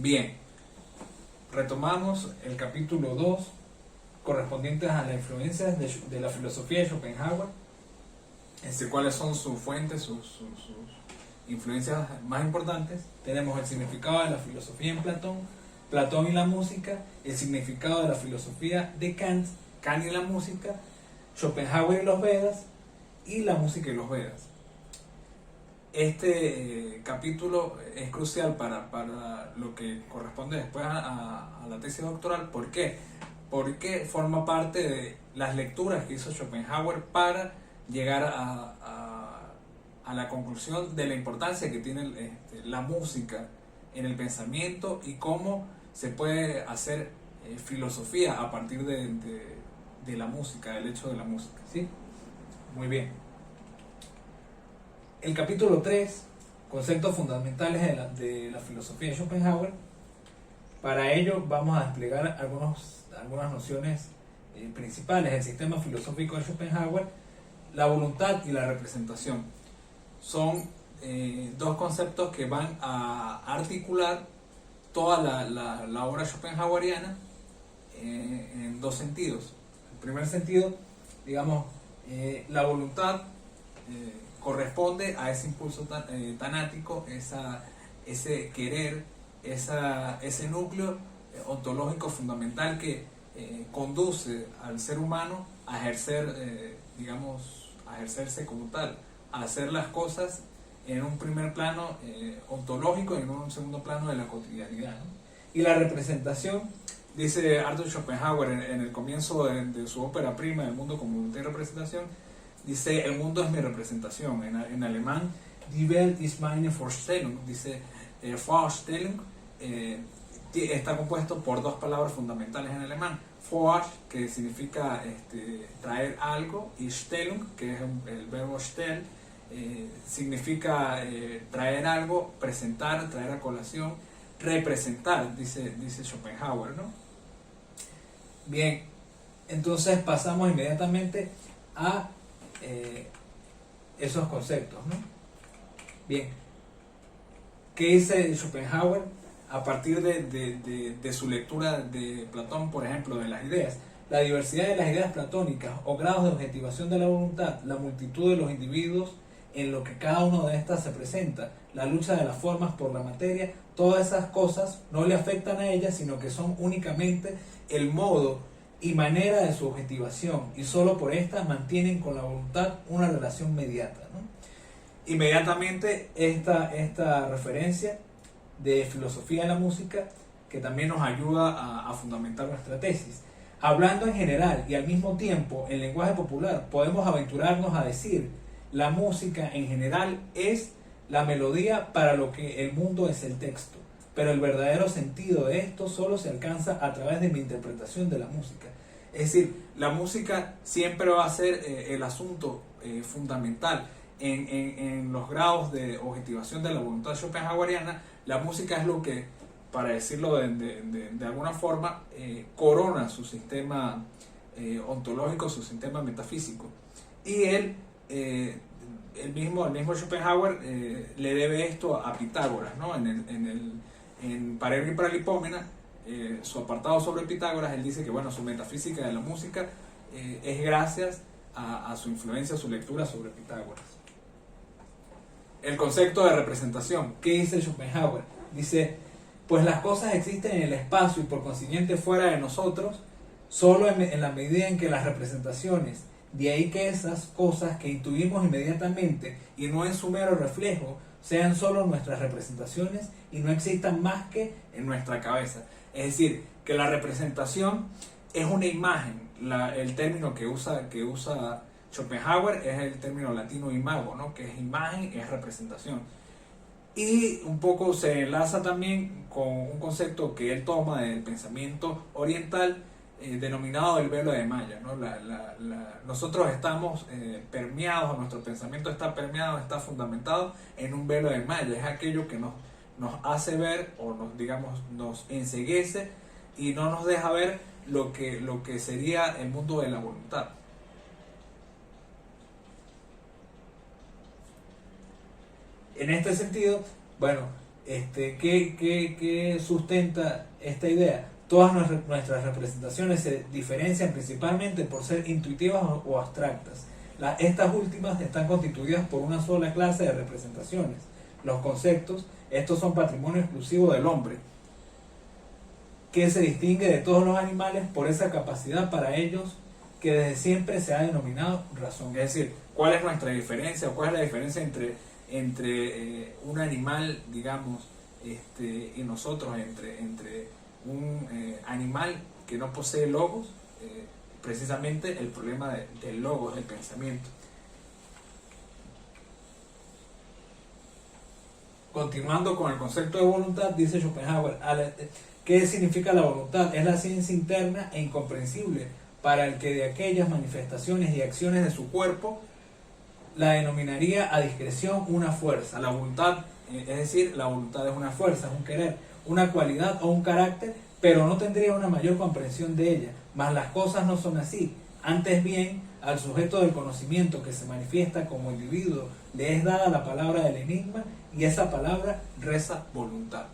Bien, retomamos el capítulo 2 correspondientes a las influencias de la filosofía de Schopenhauer, cuáles son sus fuentes, sus influencias más importantes. Tenemos el significado de la filosofía en Platón, Platón y la música, el significado de la filosofía de Kant, Kant y la música, Schopenhauer y los Vedas, y la música y los Vedas. Este capítulo es crucial para lo que corresponde después a la tesis doctoral. ¿Por qué? Porque forma parte de las lecturas que hizo Schopenhauer para llegar a la conclusión de la importancia que tiene la música en el pensamiento y cómo se puede hacer filosofía a partir de la música, del hecho de la música. ¿Sí? Muy bien. El capítulo 3, conceptos fundamentales de la filosofía de Schopenhauer. Para ello vamos a desplegar algunas nociones principales del sistema filosófico de Schopenhauer. La voluntad y la representación son dos conceptos que van a articular toda la obra schopenhaueriana en dos sentidos. El primer sentido, digamos, la voluntad corresponde a ese impulso tanático, ese querer, ese núcleo ontológico fundamental que conduce al ser humano a ejercer, a ejercerse como tal, a hacer las cosas en un primer plano ontológico y en un segundo plano de la cotidianidad, ¿no? Y la representación, dice Arthur Schopenhauer en el comienzo de su ópera prima, El mundo como voluntad y representación, dice: el mundo es mi representación. En alemán, Die Welt ist meine Vorstellung. Dice, Vorstellung está compuesto por dos palabras fundamentales en alemán: Vor, que significa traer algo, y Stellung, que es el verbo stell, significa traer algo, presentar, traer a colación, representar, dice Schopenhauer, ¿no? Bien, entonces pasamos inmediatamente a esos conceptos, ¿no? Bien, ¿qué dice Schopenhauer a partir de su lectura de Platón, por ejemplo, de las ideas? La diversidad de las ideas platónicas o grados de objetivación de la voluntad, la multitud de los individuos en lo que cada uno de estas se presenta, la lucha de las formas por la materia, todas esas cosas no le afectan a ella, sino que son únicamente el modo y manera de su objetivación, y solo por esta mantienen con la voluntad una relación mediata, ¿no? Inmediatamente esta referencia de filosofía de la música, que también nos ayuda a fundamentar nuestra tesis. Hablando en general y al mismo tiempo en lenguaje popular, podemos aventurarnos a decir: la música en general es la melodía para lo que el mundo es el texto, pero el verdadero sentido de esto solo se alcanza a través de mi interpretación de la música. Es decir, la música siempre va a ser el asunto fundamental. En los grados de objetivación de la voluntad schopenhaueriana, la música es lo que, para decirlo de alguna forma, corona su sistema ontológico, su sistema metafísico. Y el mismo Schopenhauer le debe esto a Pitágoras, ¿no? En Parergo y Paralipómena, su apartado sobre Pitágoras, él dice que, bueno, su metafísica de la música es gracias a su influencia, a su lectura sobre Pitágoras. El concepto de representación, ¿qué dice Schopenhauer? Dice: pues las cosas existen en el espacio y por consiguiente fuera de nosotros, solo en la medida en que las representaciones, de ahí que esas cosas que intuimos inmediatamente y no en su mero reflejo, sean solo nuestras representaciones y no existan más que en nuestra cabeza. Es decir, que la representación es una imagen. El término que usa Schopenhauer es el término latino imago, ¿no? Que es imagen, es representación. Y un poco se enlaza también con un concepto que él toma del pensamiento oriental, denominado el velo de Maya, ¿no? Nosotros estamos permeados, nuestro pensamiento está permeado, está fundamentado en un velo de Maya. Es aquello que nos hace ver, o nos enceguece y no nos deja ver lo que sería el mundo de la voluntad. En este sentido, bueno, ¿Qué sustenta esta idea? Todas nuestras representaciones se diferencian principalmente por ser intuitivas o abstractas. Estas últimas están constituidas por una sola clase de representaciones. Los conceptos, estos son patrimonio exclusivo del hombre, que se distingue de todos los animales por esa capacidad para ellos que desde siempre se ha denominado razón. Es decir, ¿cuál es nuestra diferencia o cuál es la diferencia entre un animal, digamos, y nosotros, entre un animal que no posee logos? Precisamente el problema del logos, del pensamiento. Continuando con el concepto de voluntad, dice Schopenhauer, ¿qué significa la voluntad? Es la ciencia interna e incomprensible para el que de aquellas manifestaciones y acciones de su cuerpo la denominaría a discreción una fuerza. La voluntad, es decir, la voluntad es una fuerza, es un querer, una cualidad o un carácter, pero no tendría una mayor comprensión de ella. Mas las cosas no son así. Antes bien, al sujeto del conocimiento que se manifiesta como individuo le es dada la palabra del enigma y esa palabra reza voluntad.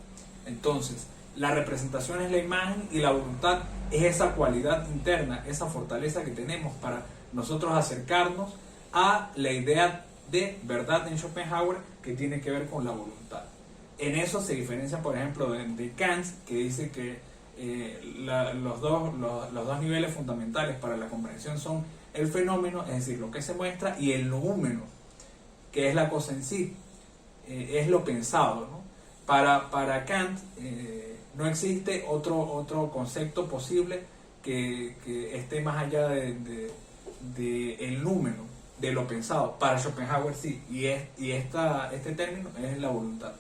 Entonces, la representación es la imagen y la voluntad es esa cualidad interna, esa fortaleza que tenemos para nosotros acercarnos a la idea de verdad en Schopenhauer que tiene que ver con la voluntad. En eso se diferencia, por ejemplo, de Kant, que dice que los dos niveles fundamentales para la comprensión son el fenómeno, es decir, lo que se muestra, y el noúmeno, que es la cosa en sí, es lo pensado, ¿no? Para Kant no existe otro concepto posible que esté más allá de el númeno, de lo pensado. Para Schopenhauer sí, y este término es la voluntad.